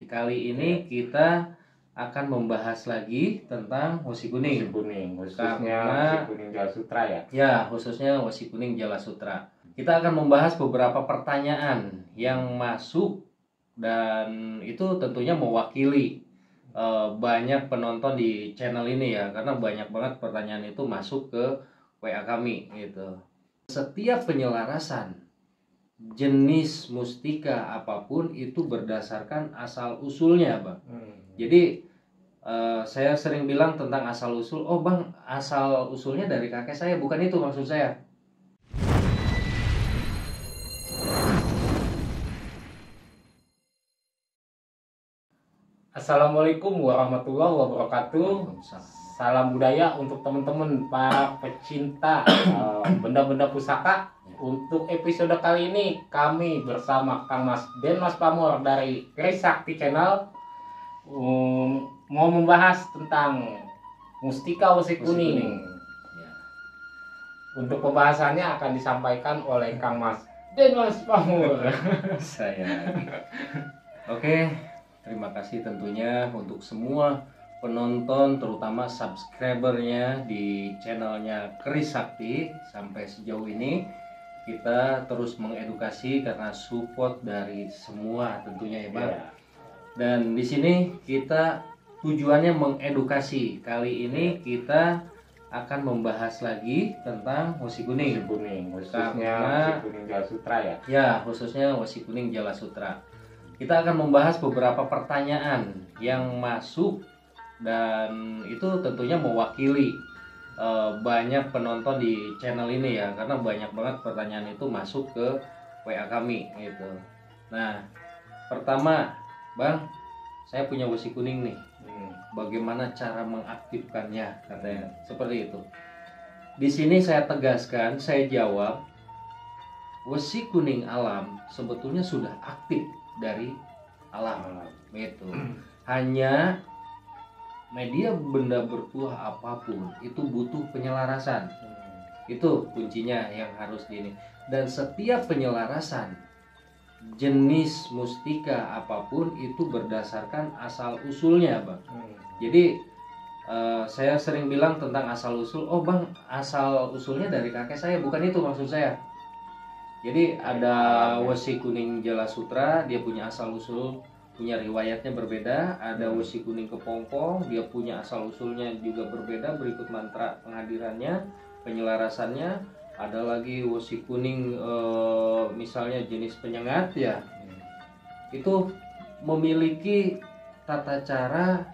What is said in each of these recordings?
Kali ini kita akan membahas lagi tentang Wesi Kuning. Khususnya Wesi Kuning Jala Sutra ya? Ya, khususnya Wesi Kuning Jala Sutra. Kita akan membahas beberapa pertanyaan yang masuk dan itu tentunya mewakili banyak penonton di channel ini ya, karena banyak banget pertanyaan itu masuk ke WA kami gitu. Setiap penyelarasan jenis mustika apapun itu berdasarkan asal usulnya, Bang. Jadi saya sering bilang tentang asal usul. Oh Bang, asal usulnya dari kakek saya, bukan itu maksud saya. Assalamualaikum warahmatullahi wabarakatuh. Salam budaya untuk teman-teman para pecinta benda-benda pusaka. Untuk episode kali ini kami bersama Kang Mas dan Mas Pamor dari Keris Sakti Channel mau membahas tentang mustika Wesi Kuning. Ya. Untuk pembahasannya akan disampaikan oleh Kang Mas dan Mas Pamor. Saya. Oke, terima kasih tentunya untuk semua penonton, terutama subscribernya di channelnya Keris Sakti. Sampai sejauh ini kita terus mengedukasi karena support dari semua tentunya ya Bang. Ya. Dan di sini kita tujuannya mengedukasi. Kali ini kita akan membahas lagi tentang Wesi Kuning. Khususnya Wesi Kuning Jala Sutra ya? Ya, khususnya Wesi Kuning Jala Sutra. Kita akan membahas beberapa pertanyaan yang masuk dan itu tentunya mewakili banyak penonton di channel ini ya, karena banyak banget pertanyaan itu masuk ke WA kami gitu. Nah, pertama, Bang, saya punya Wesi Kuning nih. Bagaimana cara mengaktifkannya? Katanya seperti itu. Di sini saya tegaskan, saya jawab, Wesi Kuning alam sebetulnya sudah aktif dari alam gitu. Hanya media benda bertuah apapun itu butuh penyelarasan. Itu kuncinya yang harus ini. Dan setiap penyelarasan jenis mustika apapun itu berdasarkan asal usulnya, Bang. Jadi saya sering bilang tentang asal usul. Oh Bang, asal usulnya dari kakek saya, bukan itu maksud saya. Jadi ada Wesi Kuning Jala Sutra, dia punya asal usul, punya riwayatnya berbeda. Ada Wesi Kuning Kepompong, dia punya asal usulnya juga berbeda. Berikut mantra penghadirannya, penyelarasannya. Ada lagi Wesi Kuning misalnya jenis penyengat ya. Itu memiliki tata cara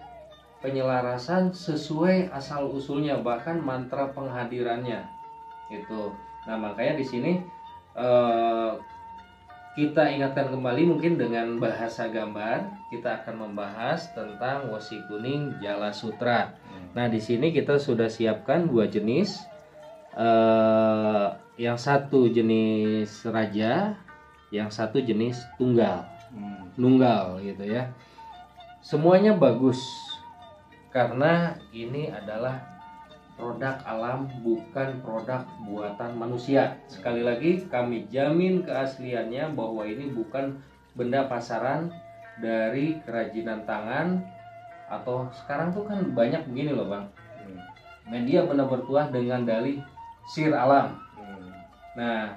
penyelarasan sesuai asal usulnya, bahkan mantra penghadirannya. Itu. Nah, makanya di sini kita ingatkan kembali mungkin dengan bahasa gambar, kita akan membahas tentang Wesi Kuning Jala Sutra. Nah, di sini kita sudah siapkan dua jenis. Yang satu jenis raja, yang satu jenis nunggal gitu ya. Semuanya bagus karena ini adalah produk alam, bukan produk buatan manusia. Sekali lagi kami jamin keasliannya bahwa ini bukan benda pasaran dari kerajinan tangan. Atau sekarang tuh kan banyak begini loh Bang, media benda bertuah dengan dalih sir alam. Nah,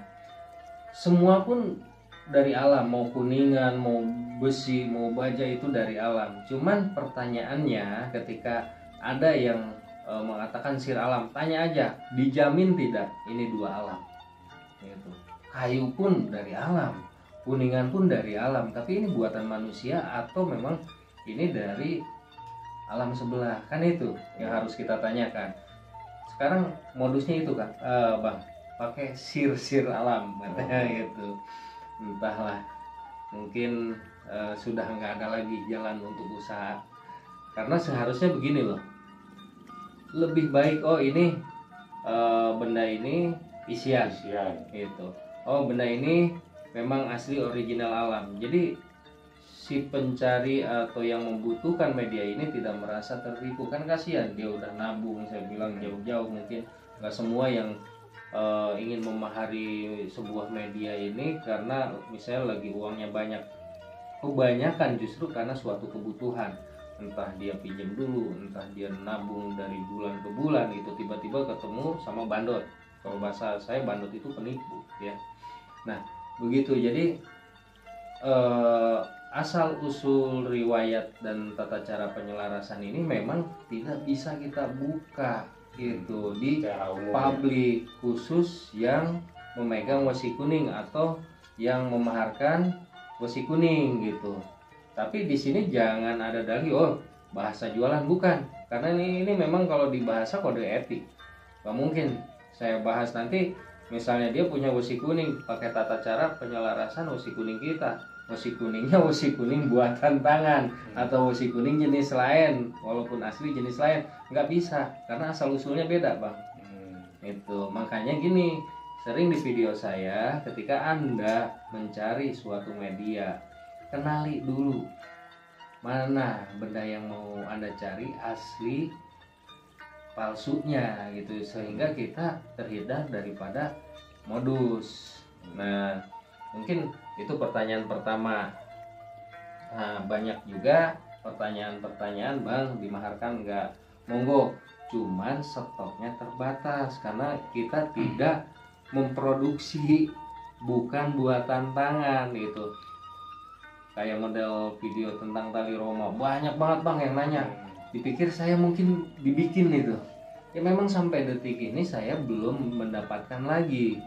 semua pun dari alam, mau kuningan, mau besi, mau baja itu dari alam. Cuman pertanyaannya ketika ada yang mengatakan sir alam, tanya aja, dijamin tidak ini dua alam gitu. Kayu pun dari alam, kuningan pun dari alam, tapi ini buatan manusia atau memang ini dari alam sebelah? Kan itu yang harus kita tanyakan. Sekarang modusnya itu kan Bang, pakai sir-sir alam katanya gitu. Entahlah, mungkin sudah nggak ada lagi jalan untuk usaha, karena seharusnya begini loh, lebih baik ini benda ini isian gitu. Oh, benda ini memang asli original alam. Jadi si pencari atau yang membutuhkan media ini tidak merasa tertipu, kan kasihan dia udah nabung, saya bilang jauh-jauh, mungkin nggak semua yang ingin memahari sebuah media ini karena misalnya lagi uangnya banyak. kebanyakan justru karena suatu kebutuhan, entah dia pinjam dulu, entah dia nabung dari bulan ke bulan gitu, tiba-tiba ketemu sama bandot. Kalau bahasa saya bandot itu penipu ya. Nah begitu, jadi asal usul riwayat dan tata cara penyelarasan ini memang tidak bisa kita buka gitu di publik, khusus yang memegang wasi kuning atau yang memaharkan wasi kuning gitu. Tapi di sini jangan ada dalih bahasa jualan, bukan, karena ini memang kalau di bahasa kode etik. Gak mungkin saya bahas nanti misalnya dia punya wasi kuning pakai tata cara penyelarasan wasi kuning kita, wasi kuningnya wasi kuning buatan tangan atau wasi kuning jenis lain walaupun asli jenis lain, nggak bisa karena asal usulnya beda bang. Itu makanya gini, sering di video saya ketika Anda mencari suatu media, kenali dulu mana benda yang mau Anda cari, asli palsunya gitu, sehingga kita terhindar daripada modus. Nah mungkin itu pertanyaan pertama. Nah banyak juga pertanyaan-pertanyaan, bang, dimaharkan nggak? Monggo, cuman stoknya terbatas karena kita tidak memproduksi, bukan buatan tangan gitu. Kayak model video tentang tali Roma banyak banget bang yang nanya, dipikir saya mungkin dibikin itu. Ya memang sampai detik ini saya belum mendapatkan lagi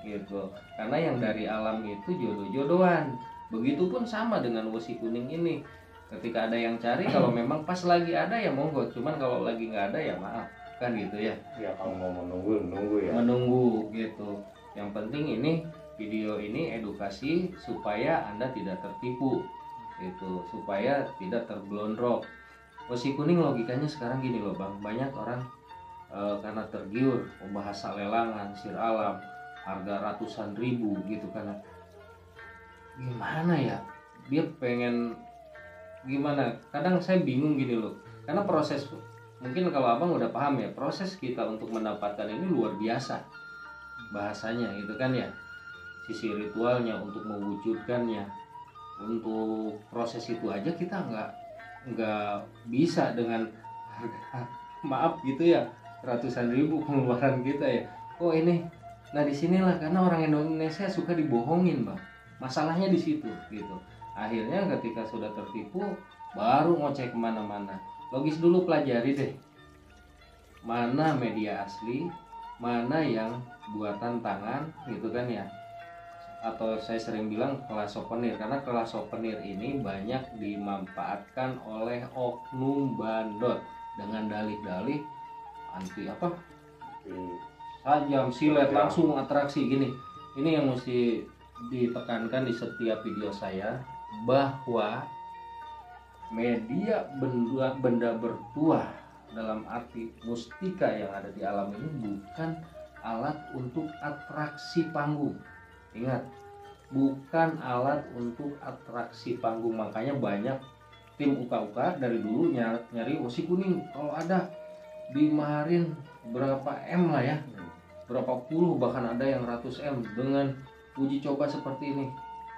gitu, karena yang dari alam itu jodoh-jodohan. Begitupun sama dengan wasi kuning ini, ketika ada yang cari, kalau memang pas lagi ada ya monggo, cuman kalau lagi nggak ada ya maaf kan gitu ya. Ya kalau mau menunggu ya. Menunggu gitu. Yang penting ini video ini edukasi supaya Anda tidak tertipu gitu, supaya tidak terblondrok. Wasi kuning logikanya sekarang gini loh bang, banyak orang karena tergiur bahasa lelangan sir alam harga ratusan ribu gitu, karena gimana ya dia pengen gimana. Kadang saya bingung gini loh, karena proses, mungkin kalau abang udah paham ya, proses kita untuk mendapatkan ini luar biasa bahasanya gitu kan ya, sisi ritualnya untuk mewujudkannya, untuk proses itu aja kita nggak bisa dengan harga maaf gitu ya ratusan ribu pengeluaran kita ya. Ini nah disinilah karena orang Indonesia suka dibohongin bang, masalahnya di situ gitu. Akhirnya ketika sudah tertipu baru ngoceh kemana-mana. Logis dulu, pelajari deh mana media asli, mana yang buatan tangan gitu kan ya. Atau saya sering bilang kelas souvenir, karena kelas souvenir ini banyak dimanfaatkan oleh oknum bandot dengan dalih-dalih anti sajam, silet, langsung atraksi gini. Ini yang mesti ditekankan di setiap video saya, bahwa media benda bertuah dalam arti mustika yang ada di alam ini bukan alat untuk atraksi panggung. Ingat, bukan alat untuk atraksi panggung. Makanya banyak tim uka-uka dari dulu nyari wasi kuning, kalau ada dimaharin berapa M lah ya, berapa puluh, bahkan ada yang ratus M dengan uji coba seperti ini.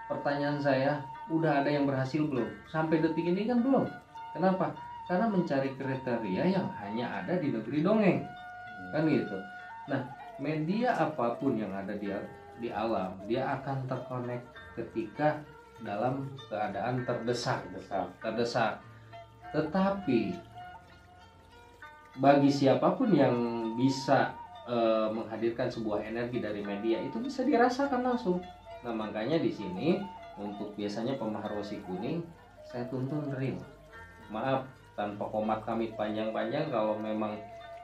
Pertanyaan saya, udah ada yang berhasil belum? Sampai detik ini kan belum. Kenapa? Karena mencari kriteria yang hanya ada di negeri dongeng kan gitu. Nah media apapun yang ada di alam, dia akan terkonek ketika dalam keadaan terdesak. Tetapi bagi siapapun yang bisa menghadirkan sebuah energi dari media, itu bisa dirasakan langsung. Nah makanya di sini untuk biasanya pemahar wasi kuning saya tuntun real, maaf tanpa komat kamit panjang-panjang. Kalau memang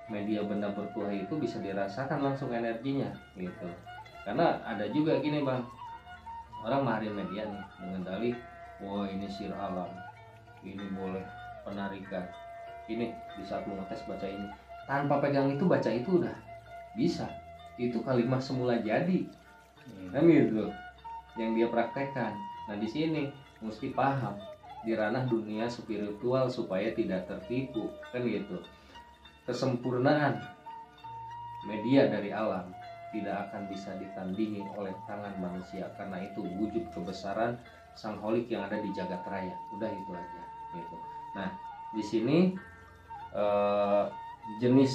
media benda bertuah itu bisa dirasakan langsung energinya gitu. Karena ada juga gini bang, orang maharin media nih dengan dalih, wah ini sir alam, ini boleh penarikan, ini di saat lu ngetes baca ini, tanpa pegang itu baca itu udah bisa. Itu kalimat semula jadi kan gitu yang dia praktekkan. Nah di sini mesti paham di ranah dunia spiritual supaya tidak tertipu kan gitu. Kesempurnaan media dari alam tidak akan bisa ditandingi oleh tangan manusia, karena itu wujud kebesaran Sangholik yang ada di jagat raya. Udah itu aja gitu. Nah, di sini jenis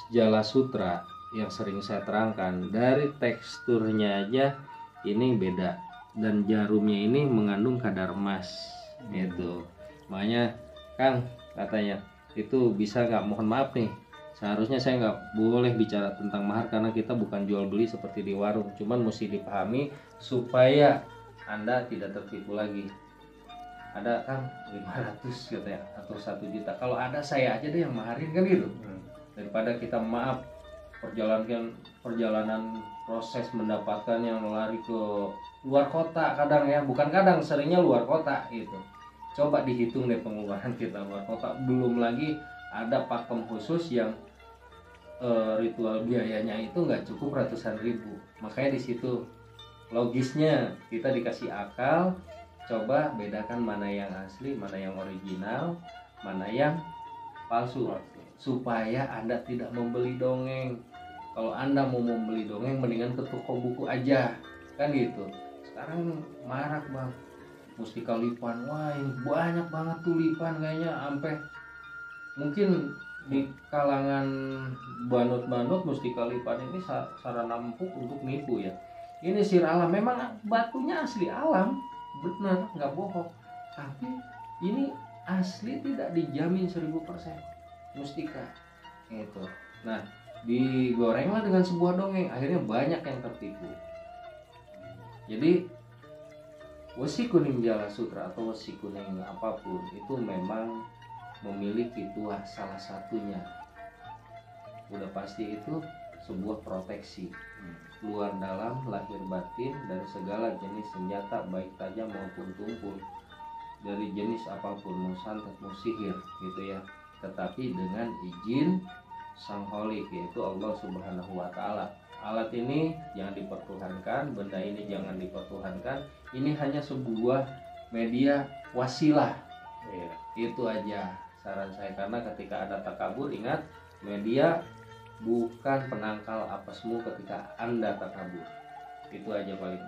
Jala Sutra yang sering saya terangkan, dari teksturnya aja ini beda, dan jarumnya ini mengandung kadar emas gitu. Makanya Kang katanya itu bisa nggak, mohon maaf nih, seharusnya saya nggak boleh bicara tentang mahar karena kita bukan jual beli seperti di warung, cuman mesti dipahami supaya Anda tidak tertipu lagi. Ada Kang 500 katanya atau 1 juta, kalau ada saya aja deh yang maharin kan gitu. Daripada kita maaf perjalanan proses mendapatkan yang lari ke luar kota, kadang ya, bukan kadang, seringnya luar kota gitu. Coba dihitung deh pengeluaran kita luar kota, belum lagi ada pakem khusus yang ritual biayanya itu nggak cukup ratusan ribu. Makanya di situ logisnya kita dikasih akal, coba bedakan mana yang asli, mana yang original, mana yang palsu, supaya Anda tidak membeli dongeng. Kalau Anda mau membeli dongeng, mendingan ke toko buku aja, kan gitu. Sekarang marak bang, mustika lipan, wah ini banyak banget tuh lipan, kayaknya sampai mungkin di kalangan banut-banut mustika lipan ini sarana empuk untuk nipu ya. Ini sir alam, memang batunya asli alam, benar, nggak bohong. Tapi ini asli tidak dijamin 1000% mustika itu. Nah, digorenglah dengan sebuah dongeng, akhirnya banyak yang tertipu. Jadi Wesi Kuning Jala Sutra atau Wesi Kuning apapun itu memang memiliki tuah salah satunya. Udah pasti itu sebuah proteksi luar dalam, lahir batin, dari segala jenis senjata baik tajam maupun tumpul, dari jenis apapun, mau santet mau sihir gitu ya, tetapi dengan izin Sangholik, yaitu Allah Subhanahu wa Ta'ala. Alat ini jangan dipertuhankan, benda ini jangan dipertuhankan, ini hanya sebuah media wasilah. Itu aja saran saya, karena ketika ada takabur, ingat, media bukan penangkal apesmu ketika Anda takabur. Itu aja paling.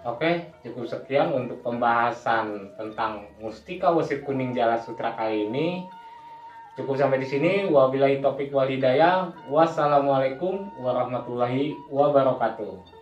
Oke, cukup sekian untuk pembahasan tentang Mustika Wesi Kuning Jala Sutra kali ini. Cukup sampai di sini. Wabillahi taufik wal hidayah. Wassalamualaikum warahmatullahi wabarakatuh.